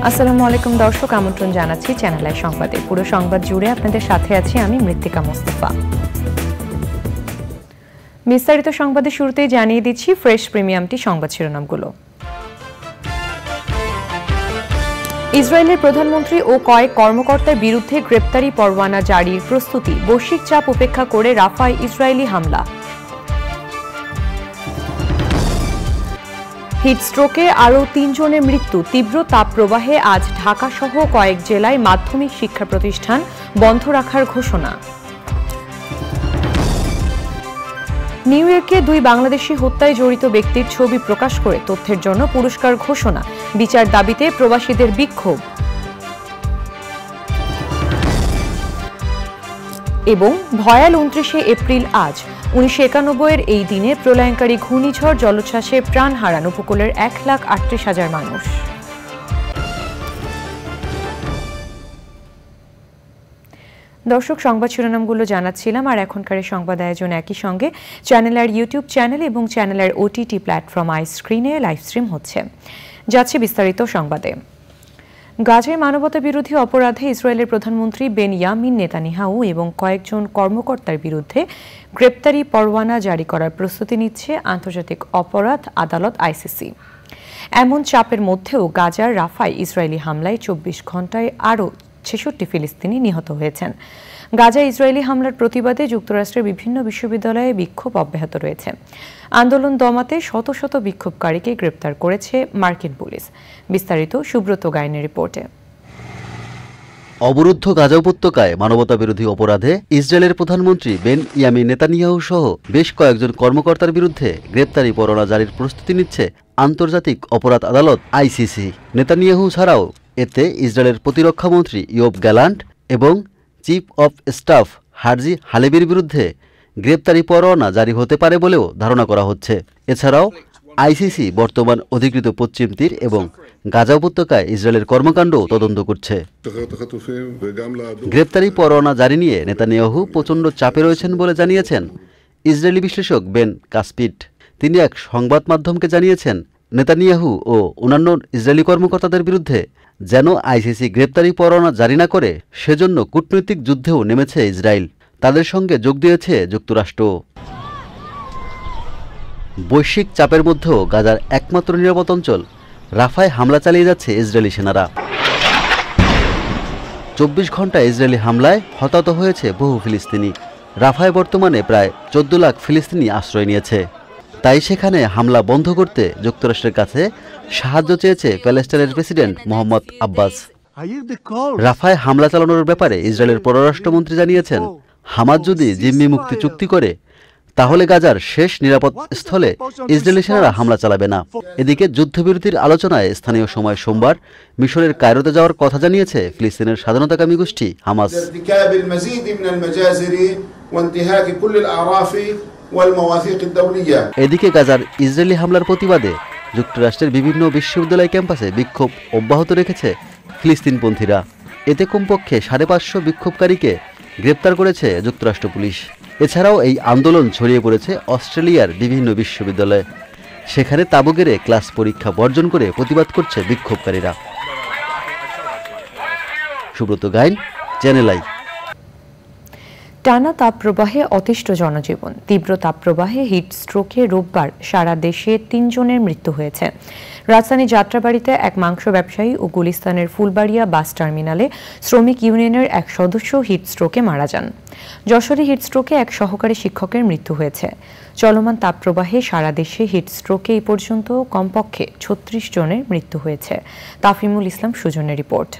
আসসালামু আলাইকুম দর্শক, আমন্ত্রণ জানাচ্ছি চ্যানেল আই সংবাদে। পুরো সংবাদ জুড়ে আপনাদের সাথে আছি আমি মৃত্তিকা মোস্তফা। বিস্তারিত সংবাদের শুরুতেই জানিয়ে দিচ্ছি ফ্রেশ প্রিমিয়ামটি সংবাদ শিরোনামগুলো। ইসরায়েলের প্রধানমন্ত্রী ও কয়েক কর্মকর্তার বিরুদ্ধে গ্রেপ্তারি পরোয়ানা জারির প্রস্তুতি, বৈশ্বিক চাপ উপেক্ষা করে রাফায় ইসরায়েলি হামলা। হিটস্ট্রোকে আরও ৩ জনের মৃত্যু, তীব্র তাপপ্রবাহে আজ ঢাকা সহ কয়েক জেলায় মাধ্যমিক শিক্ষা প্রতিষ্ঠান বন্ধ রাখার ঘোষণা। নিউ ইয়র্কে 2 বাংলাদেশি হত্যায় জড়িত ব্যক্তির ছবি প্রকাশ করে তথ্যের জন্য পুরস্কার ঘোষণা, বিচার দাবিতে প্রবাসীদের বিক্ষোভ। এবং ভয়াল 29শে এপ্রিল আজ 1991-এর এই দিনে প্রলয়ঙ্কারী ঘূর্ণিঝড় জলোচ্ছ্বাসে প্রাণ হারান উপকূলের 1,38,000 মানুষ। দর্শক, সংবাদ শিরোনামগুলো জানাচ্ছিলাম, আর এখনকার সংবাদ আয়োজন একই সঙ্গে চ্যানেলের ইউটিউব চ্যানেল এবং চ্যানেলের ওটিটি প্ল্যাটফর্ম আই স্ক্রিনে লাইভ স্ট্রিম হচ্ছে। যাচ্ছে বিস্তারিত সংবাদে। গাজায় মানবতা বিরোধী অপরাধে ইসরায়েলের প্রধানমন্ত্রী বেনিয়ামিন নেতানিয়াহু এবং কয়েকজন কর্মকর্তার বিরুদ্ধে গ্রেপ্তারি পরোয়ানা জারি করার প্রস্তুতি নিচ্ছে আন্তর্জাতিক অপরাধ আদালত আইসিসি। এমন চাপের মধ্যেও গাজার রাফায় ইসরায়েলি হামলায় 24 ঘণ্টায় আরও 66 ফিলিস্তিনি নিহত হয়েছেন। গাজায় ইসরায়েলি হামলার প্রতিবাদে যুক্তরাষ্ট্রের বিভিন্ন বিশ্ববিদ্যালয়ে বিক্ষোভ অব্যাহত রয়েছে। আন্দোলন দমাতে শত শত বিক্ষোভকারীকে গ্রেপ্তার করেছে মার্কিন পুলিশ। বিস্তারিত সুব্রত গাইনের রিপোর্টে। অবরুদ্ধ গাজা উপত্যকায় মানবতা বিরোধী অপরাধে ইসরায়েলের প্রধানমন্ত্রী বেনিয়ামিন নেতানিয়াহু সহ বেশ কয়েকজন কর্মকর্তার বিরুদ্ধে গ্রেপ্তারি পরোয়ানা জারির প্রস্তুতি নিচ্ছে আন্তর্জাতিক অপরাধ আদালত আইসিসি। নেতানিয়াহু ছাড়াও এতে ইসরায়েলের প্রতিরক্ষামন্ত্রী ইয়োভ গ্যালান্ট এবং চিফ অফ স্টাফ হার্জি হালেবির বিরুদ্ধে গ্রেপ্তারি পরোয়ানা জারি হতে পারে বলেও ধারণা করা হচ্ছে। এছাড়াও আইসিসি বর্তমান অধিকৃত পশ্চিম তীর এবং গাজা উপত্যকায় ইসরায়েলের কর্মকাণ্ড তদন্ত করছে। গ্রেপ্তারি পরোয়ানা জারি নিয়ে নেতানিয়াহু প্রচণ্ড চাপে রয়েছেন বলে জানিয়েছেন ইসরায়েলি বিশ্লেষক বেন কাসপিট। তিনি এক সংবাদ মাধ্যমকে জানিয়েছেন, নেতানিয়াহু ও অন্যান্য ইসরায়েলি কর্মকর্তাদের বিরুদ্ধে যেন আইসিসি গ্রেপ্তারি পরোয়ানা জারি না করে সেজন্য কূটনৈতিক যুদ্ধেও নেমেছে ইসরায়েল। তাদের সঙ্গে যোগ দিয়েছে যুক্তরাষ্ট্র। বৈশ্বিক চাপের মধ্যেও গাজার একমাত্র নিরাপদ অঞ্চল রাফায় হামলা চালিয়ে যাচ্ছে ইসরায়েলি সেনারা। 24 ঘণ্টা ইসরায়েলি হামলায় হতাহত হয়েছে বহু ফিলিস্তিনি। রাফায় বর্তমানে প্রায় 14 লাখ ফিলিস্তিনি আশ্রয় নিয়েছে। তাই সেখানে হামলা বন্ধ করতে যুক্তরাষ্ট্রের কাছে সাহায্য চেয়েছে প্যালেস্টাইনের প্রেসিডেন্ট মোহাম্মদ আব্বাস। রাফায় হামলা চালানোর ব্যাপারে ইসরায়েলের পররাষ্ট্রমন্ত্রী জানিয়েছেন, হামাস যদি জিম্মি মুক্তি চুক্তি করে তাহলে গাজার শেষ নিরাপদ স্থলে ইসরায়েলি সেনারা হামলা চালাবে না। এদিকে যুদ্ধবিরতির আলোচনায় স্থানীয় সময় সোমবার মিশরের কায়রোতে যাওয়ার কথা জানিয়েছে ফিলিস্তিনের স্বাধীনতাকামী গোষ্ঠী হামাস। এদিকে গাজার ইসরায়েলি হামলার প্রতিবাদে যুক্তরাষ্ট্রের বিভিন্ন বিশ্ববিদ্যালয় ক্যাম্পাসে বিক্ষোভ অব্যাহত রেখেছে ফিলিস্তিনপন্থীরা। এতে কমপক্ষে 550 বিক্ষোভকারীকে গ্রেপ্তার করেছে যুক্তরাষ্ট্র পুলিশ। এছাড়াও এই আন্দোলন ছড়িয়ে পড়েছে অস্ট্রেলিয়ার বিভিন্ন বিশ্ববিদ্যালয়ে। সেখানে তাঁবু গেড়ে ক্লাস পরীক্ষা বর্জন করে প্রতিবাদ করছে বিক্ষোভকারীরা। Subrata Gain, channel I. টানা তাপপ্রবাহে অতিষ্ঠ জনজীবন। তীব্র তাপপ্রবাহে হিটস্ট্রোকে রোববার সারা দেশে 3 জনের মৃত্যু হয়েছে। রাজধানী যাত্রাবাড়িতে এক মাংস ব্যবসায়ী ও গুলিস্তানের ফুলবাড়িয়া বাস টার্মিনালে শ্রমিক ইউনিয়নের এক সদস্য হিটস্ট্রোকে মারা যান। যশোরে হিটস্ট্রোকে এক সহকারী শিক্ষকের মৃত্যু হয়েছে। চলমান তাপপ্রবাহে সারা দেশে হিটস্ট্রোকে এই পর্যন্ত কমপক্ষে 36 জনের মৃত্যু হয়েছে। তাফিমুল ইসলাম সুজনের রিপোর্ট।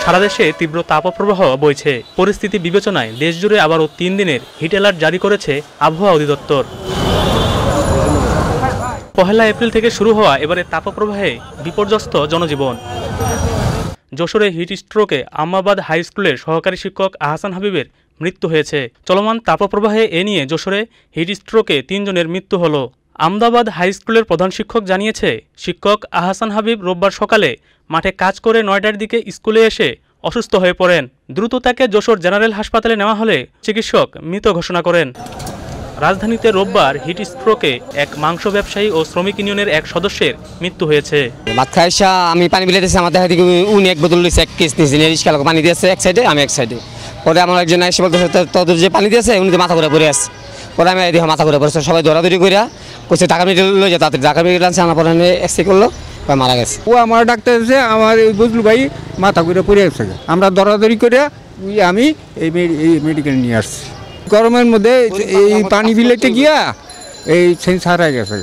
সারা দেশে তীব্র তাপপ্রবাহ বইছে। পরিস্থিতি বিবেচনায় দেশজুড়ে আবারও 3 দিনের হিট অ্যালার্ট জারি করেছে আবহাওয়া অধিদপ্তর। 1 এপ্রিল থেকে শুরু হওয়া এবারে তাপপ্রবাহে বিপর্যস্ত জনজীবন। যশোরে হিট স্ট্রোকে আম্মাবাদ হাই স্কুলের সহকারী শিক্ষক আহসান হাবিবের মৃত্যু হয়েছে। চলমান তাপপ্রবাহে এ নিয়ে যশোরে হিট স্ট্রোকে 3 জনের মৃত্যু হলো। আমদাবাদ হাই স্কুলের প্রধান শিক্ষক জানিয়েছে, শিক্ষক আহসান হাবিব রোববার সকালে মাঠে কাজ করে 9টার দিকে স্কুলে এসে অসুস্থ হয়ে পড়েন। দ্রুত তাকে যশোর জেনারেল হাসপাতালে নেওয়া হলে চিকিৎসক মৃত ঘোষণা করেন। রাজধানীতে রোববার হিট স্ট্রোকে এক মাংস ব্যবসায়ী ও শ্রমিক ইউনিয়নের এক সদস্যের মৃত্যু হয়েছে। ভাত খাইসা আমি পানি বিলাইতেছি, আমার দেখা দেখি উনি এক বোতল এক কেস নিয়েছেন, রিক্সা পানি দিয়েছে এক সাইডে, আমি এক সাইডে। পরে আমার একজন এসে বলতেছে তোদের যে পানি দিয়েছে উনি তো মাথা ঘুরে পড়ে আসছে। পরে আমি দেখো মাথা ঘুরে পড়েছে, সবাই দৌড়াদৌড়ি করিয়া করছে ঢাকা মেডিকেল লয়ে যায়, তাড়াতাড়ি ঢাকা মেডিকেল আনছে, আমার পরে এক্সরে করলো, মারা গেছে। ও আমার ডাক্তার এসে আমার বুঝলু ভাই মাথা ঘুরে পড়ে গেছে, আমরা দৌড়াদৌড়ি করে আমি এই মেডিকেল নিয়ে আসছি। গরমের মধ্যে এই পানি বিলাইতে গিয়া এই সেন্স হারাই গেছে।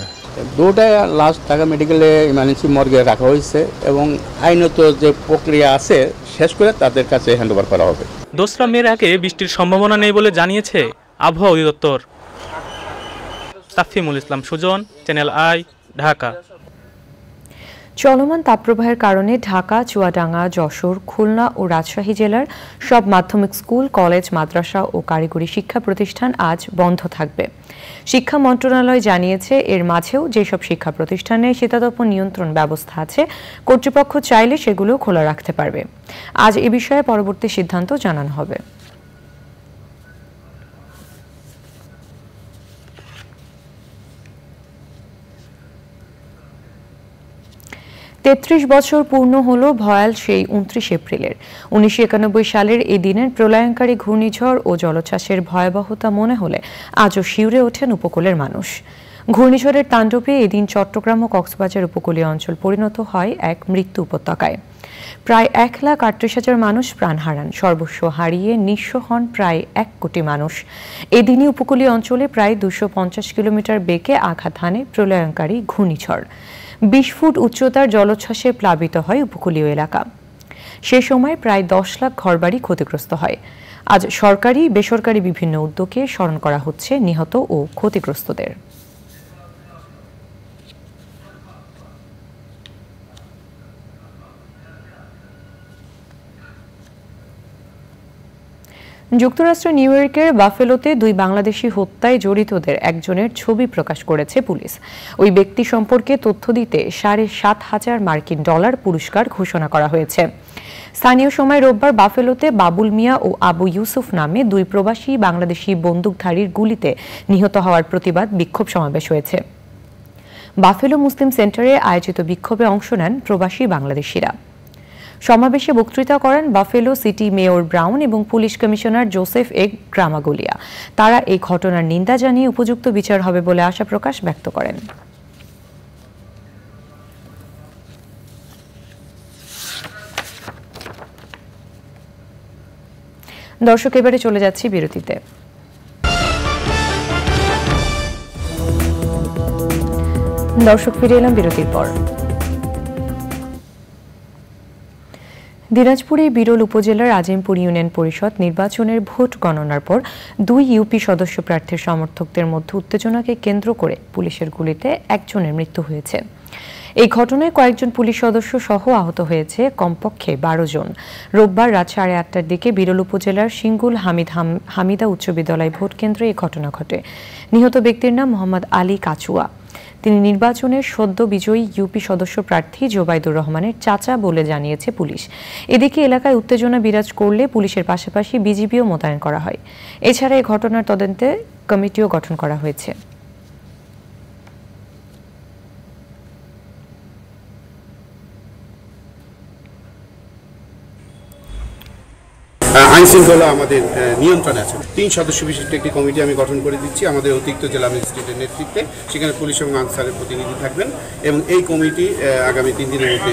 দুটাই লাস্ট ঢাকা মেডিকেলে ইমার্জেন্সি মর্গে রাখা হয়েছে এবং আইনত যে প্রক্রিয়া আছে শেষ করে তাদের কাছে হ্যান্ডওভার করা হবে। দোসরা মের আগে বৃষ্টির সম্ভাবনা নেই বলে জানিয়েছে আবহাওয়া অধিদপ্তর। তাফিমুল ইসলাম সুজন, চ্যানেল আই, ঢাকা। চলমান তাপপ্রবাহের কারণে ঢাকা, চুয়াডাঙ্গা, যশোর, খুলনা ও রাজশাহী জেলার সব মাধ্যমিক স্কুল, কলেজ, মাদ্রাসা ও কারিগরি শিক্ষা প্রতিষ্ঠান আজ বন্ধ থাকবে। শিক্ষা মন্ত্রণালয় জানিয়েছে, এর মাঝেও যেসব শিক্ষা প্রতিষ্ঠানে শীতাতপ নিয়ন্ত্রণ ব্যবস্থা আছে, কর্তৃপক্ষ চাইলে সেগুলো খোলা রাখতে পারবে। আজ এ বিষয়ে পরবর্তী সিদ্ধান্ত জানানো হবে। তেত্রিশ বছর পূর্ণ হলো ভয়াল সেই 29 এপ্রিলের। 1991 সালের এই দিনের প্রলয়ঙ্কারী ঘূর্ণিঝড় ও জলোচ্ছ্বাসের ভয়াবহতা মনে হলে আজও শিউরে ওঠেন উপকূলের মানুষ। ঘূর্ণিঝড়ের তাণ্ডবে এদিন চট্টগ্রাম ও কক্সবাজার উপকূলীয় অঞ্চল পরিণত হয় এক মৃত্যু উপত্যকায়। প্রায় 1,38,000 মানুষ প্রাণ হারান, সর্বস্ব হারিয়ে নিঃস্ব হন প্রায় 1 কোটি মানুষ। এদিনই উপকূলীয় অঞ্চলে প্রায় 250 কিলোমিটার বেগে আঘাত হানে প্রলয়ঙ্কারী ঘূর্ণিঝড়। 20 ফুট উচ্চতার জলোচ্ছ্বাসে প্লাবিত হয় উপকূলীয় এলাকা। সে সময় প্রায় 10 লাখ ঘরবাড়ি ক্ষতিগ্রস্ত হয়। আজ সরকারি বেসরকারি বিভিন্ন উদ্যোগে স্মরণ করা হচ্ছে নিহত ও ক্ষতিগ্রস্তদের। যুক্তরাষ্ট্রের নিউ ইয়র্কের বাফেলোতে 2 বাংলাদেশি হত্যায় জড়িতদের একজনের ছবি প্রকাশ করেছে পুলিশ। ওই ব্যক্তি সম্পর্কে তথ্য দিতে $7,500 মার্কিন পুরস্কার ঘোষণা করা হয়েছে। স্থানীয় সময় রোববার বাফেলোতে বাবুল মিয়া ও আবু ইউসুফ নামে 2 প্রবাসী বাংলাদেশি বন্দুকধারীর গুলিতে নিহত হওয়ার প্রতিবাদ বিক্ষোভ সমাবেশ হয়েছে। বাফেলো মুসলিম সেন্টারে আয়োজিত বিক্ষোভে অংশ নেন প্রবাসী বাংলাদেশিরা। সমাবেশে বক্তৃতা করেন বাফেলো সিটি মেয়র ব্রাউন এবং পুলিশ কমিশনার জোসেফ এ গ্রামাগোলিয়া। তারা এই ঘটনার নিন্দা জানিয়ে উপযুক্ত বিচার হবে বলে আশা প্রকাশ ব্যক্ত করেন। দর্শক, এবারে চলে যাচ্ছি বিরতিতে। দর্শক, ফিরে এলাম বিরতির পর। দিনাজপুরে বিরল উপজেলার আজিমপুর ইউনিয়ন পরিষদ নির্বাচনের ভোট গণনার পর 2 ইউপি সদস্য প্রার্থীর সমর্থকদের মধ্যে উত্তেজনাকে কেন্দ্র করে পুলিশের গুলিতে একজনের মৃত্যু হয়েছে। এই ঘটনায় কয়েকজন পুলিশ সদস্য সহ আহত হয়েছে কমপক্ষে 12 জন। রোববার রাত 8:30টার দিকে বিরল উপজেলার সিঙ্গুল হামিদা উচ্চ বিদ্যালয় ভোট কেন্দ্রে এই ঘটনা ঘটে। নিহত ব্যক্তির নাম মোহাম্মদ আলী কাচুয়া। তিনি নির্বাচনের সদ্য বিজয়ী ইউপি সদস্য প্রার্থী জোবাইদুর রহমানের চাচা বলে জানিয়েছে পুলিশ। এদিকে এলাকায় উত্তেজনা বিরাজ করলে পুলিশের পাশাপাশি বিজিবিও মোতায়েন করা হয়। এছাড়া এই ঘটনার তদন্তে কমিটিও গঠন করা হয়েছে। আইন শৃঙ্খলা আমাদের নিয়ন্ত্রণে আছে। 3 সদস্য বিশিষ্ট একটি কমিটি আমি গঠন করে দিচ্ছি আমাদের অতিরিক্ত জেলা ম্যাজিস্ট্রেটের নেতৃত্বে। সেখানে পুলিশ এবং আনসারের প্রতিনিধি থাকবেন এবং এই কমিটি আগামী 3 দিনের মধ্যে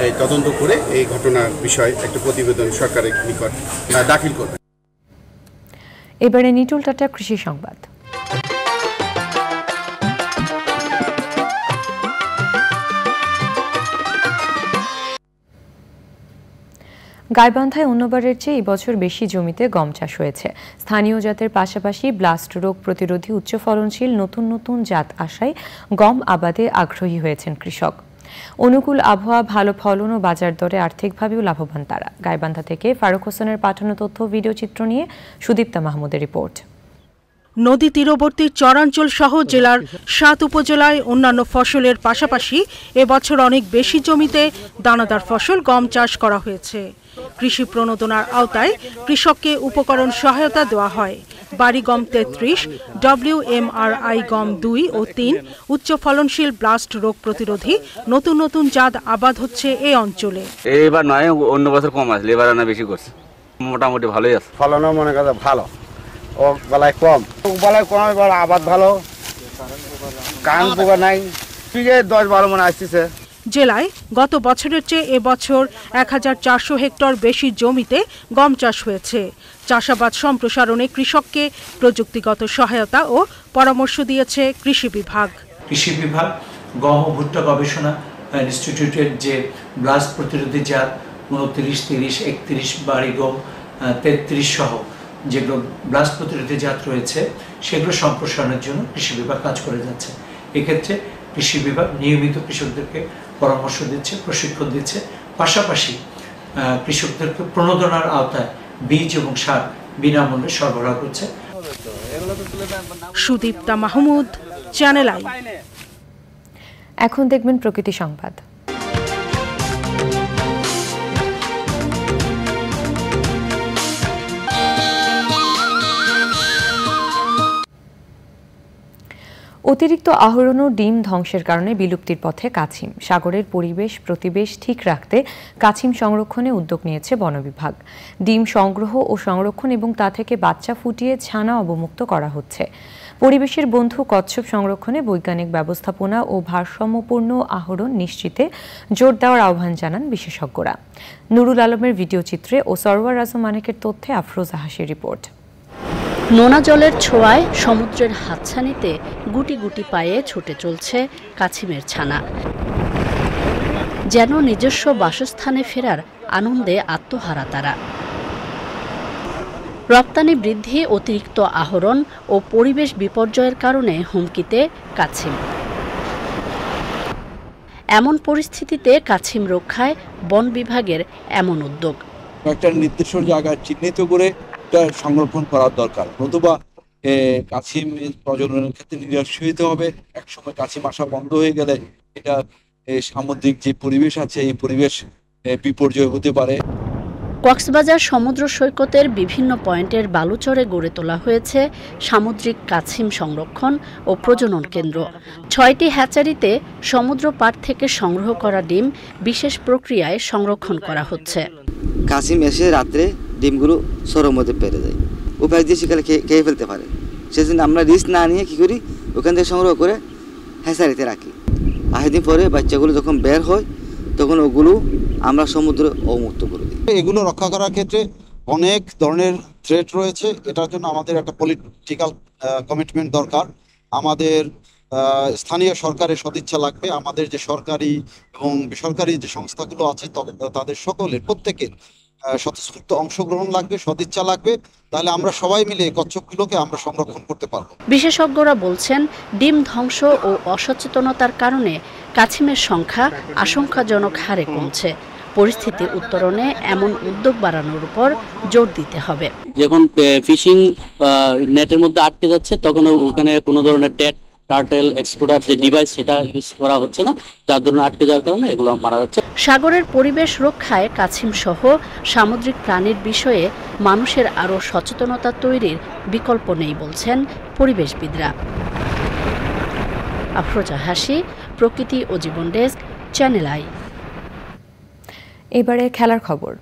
এই তদন্ত করে এই ঘটনার বিষয়ে একটা প্রতিবেদন সরকারের নিকট দাখিল করবে। এবারে নিটুল টাটা কৃষি সংবাদ। গাইবান্ধায় অন্যবারের চেয়ে এবছর বেশি জমিতে গম চাষ হয়েছে। স্থানীয় জাতের পাশাপাশি ব্লাস্ট রোগ প্রতিরোধী উচ্চ ফলনশীল নতুন নতুন জাত আশায় গম আবাদে আগ্রহী হয়েছেন কৃষক। অনুকূল আবহাওয়া, ভালো ফলন ও বাজার দরে আর্থিকভাবেও লাভবান তারা। গাইবান্ধা থেকে ফারুক হোসেনের পাঠানো তথ্য ভিডিও চিত্র নিয়ে সুদীপ্তা মাহমুদের রিপোর্ট। নদী তীরবর্তী চরাঞ্চল সহ জেলার 7 উপজেলায় অন্যান্য ফসলের পাশাপাশি এবছর অনেক বেশি জমিতে দানাদার ফসল গম চাষ করা হয়েছে। কৃষি প্রণোদনার আওতায় কৃষককে উপকরণ সহায়তা দেওয়া হয়। বাড়ি গম 33, WMRI গম 2 ও 3, উচ্চ ফলনশীল ব্লাস্ট রোগ প্রতিরোধী নতুন নতুন জাত আবাদ হচ্ছে এই অঞ্চলে। এবার নয়, অন্য বছর কম আসলে এবার না বেশি করছে, মোটামুটি ভালোই আছে। ফলনও মনে করে ভালো, ও বেলায় কম, এবার আবাদ ভালো, কান পোকা নাই, 10-12 মনে আসতেছে। জেলায় গত বছরের চেয়ে এবছর 1400 হেক্টর বেশি জমিতে গম চাষ হয়েছে। চাষাবাদ সম্প্রসারণে কৃষককে প্রযুক্তিগত সহায়তা ও পরামর্শ দিয়েছে কৃষি বিভাগ। কৃষি বিভাগ গম ও ভুট্টা গবেষণা ইনস্টিটিউটের যে ব্লাস্ট প্রতিরোধী জাত 29, 30, 31, বাড়ি গম 33 সহ যেগুলো ব্লাস্ট প্রতিরোধী জাত রয়েছে সেগুলো সম্প্রসারণের জন্য কৃষি বিভাগ কাজ করে যাচ্ছে। এক্ষেত্রে কৃষি বিভাগ নিয়মিত কৃষকদেরকে পরামর্শ দিচ্ছে, প্রশিক্ষণ দিচ্ছে, পাশাপাশি কৃষকদেরকে প্রণোদনার আওতায় বীজ এবং সার বিনামূল্যে সরবরাহ করছে। Sudipta Mahmud, channel I. এখন দেখবেন প্রকৃতি সংবাদ। অতিরিক্ত আহরণ ও ডিম ধ্বংসের কারণে বিলুপ্তির পথে কাছিম। সাগরের পরিবেশ প্রতিবেশ ঠিক রাখতে কাছিম সংরক্ষণে উদ্যোগ নিয়েছে বন বিভাগ। ডিম সংগ্রহ ও সংরক্ষণ এবং তা থেকে বাচ্চা ফুটিয়ে ছানা অবমুক্ত করা হচ্ছে। পরিবেশের বন্ধু কচ্ছপ সংরক্ষণে বৈজ্ঞানিক ব্যবস্থাপনা ও ভারসাম্যপূর্ণ আহরণ নিশ্চিতে জোর দেওয়ার আহ্বান জানান বিশেষজ্ঞরা। নুরুল আলমের ভিডিও চিত্রে ও সরওয়ার আজম মানিকের তথ্যে আফরোজা হাসির রিপোর্ট। নোনা জলের ছোঁয়ায় সমুদ্রের হাতছানিতে গুটি গুটি পায়ে ছুটে চলছে কাছিমের ছানা। যেন নিজস্ব বাসস্থানে ফেরার আনন্দে আত্মহারা তারা। রপ্তানি বৃদ্ধি, অতিরিক্ত আহরণ ও পরিবেশ বিপর্যয়ের কারণে হুমকিতে কাছিম। এমন পরিস্থিতিতে কাছিম রক্ষায় বন বিভাগের এমন উদ্যোগ। একটা নির্দিষ্ট জায়গায় চিহ্নিত করে সংরক্ষণ করার দরকার, নতুবা কাছিম প্রজননের ক্ষেত্রে নিরুৎসাহিত হবে। একসময় কাছিম আসা বন্ধ হয়ে গেলে এটা সামুদ্রিক যে পরিবেশ আছে এই পরিবেশ বিপর্যয় হতে পারে। কক্সবাজার সমুদ্র সৈকতের বিভিন্ন পয়েন্টের বালুচরে গড়ে তোলা হয়েছে সামুদ্রিক কাছিম সংরক্ষণ ও প্রজনন কেন্দ্র। 6টি হ্যাচারিতে সমুদ্র পাড় থেকে সংগ্রহ করা ডিম বিশেষ প্রক্রিয়ায় সংরক্ষণ করা হচ্ছে। কাছিম এসে রাত্রে ডিমগুলো সরের মধ্যে পেরে যায়, উপায় দিয়ে শিকারে খেয়ে ফেলতে পারে। সেজন্য আমরা রিস্ক না নিয়ে কী করি, ওখান থেকে সংগ্রহ করে হ্যাচারিতে রাখি। আরেকদিন পরে বাচ্চাগুলো যখন বের হয় তখন ওগুলো আমরা সমুদ্রে অবমুক্ত করে দিই। এগুলো রক্ষা করার ক্ষেত্রে অনেক ধরনের থ্রেট রয়েছে। এটার জন্য আমাদের একটা পলিটিক্যাল কমিটমেন্ট দরকার। আমাদের স্থানীয় সরকারের সদিচ্ছা লাগবে। আমাদের যে সরকারি এবং বেসরকারি যে সংস্থাগুলো আছে তাদের সকলের প্রত্যেকের স্বতঃস্ফূর্ত অংশগ্রহণ লাগবে, সদিচ্ছা লাগবে। তাহলে আমরা সবাই মিলে কচ্ছপগুলোকে আমরা সংরক্ষণ করতে পারবো। বিশেষজ্ঞরা বলছেন ডিম ধ্বংস ও অসচেতনতার কারণে কাছিমের সংখ্যা আশঙ্কাজনক হারে কমছে। পরিস্থিতি উত্তরণে এমন উদ্যোগ বাড়ানোর উপর জোর দিতে হবে। যখন ফিশিং নেটের মধ্যে আটকে যাচ্ছে তখন ওখানে কোনো ধরনের টার্টেল এক্সপ্লোরার যে ডিভাইস সেটা ইউজ করা হচ্ছে না, যার জন্য আটকে যাওয়ার কারণে এগুলো মারা যাচ্ছে। সাগরের পরিবেশ রক্ষায় কাছিম সহ সামুদ্রিক প্রাণীর বিষয়ে মানুষের আরও সচেতনতা তৈরির বিকল্প নেই বলছেন পরিবেশবিদরা। আফরোজা হাসি, প্রকৃতি ও জীবন ডেস্ক, চ্যানেল আই। এবারে খেলার খবর।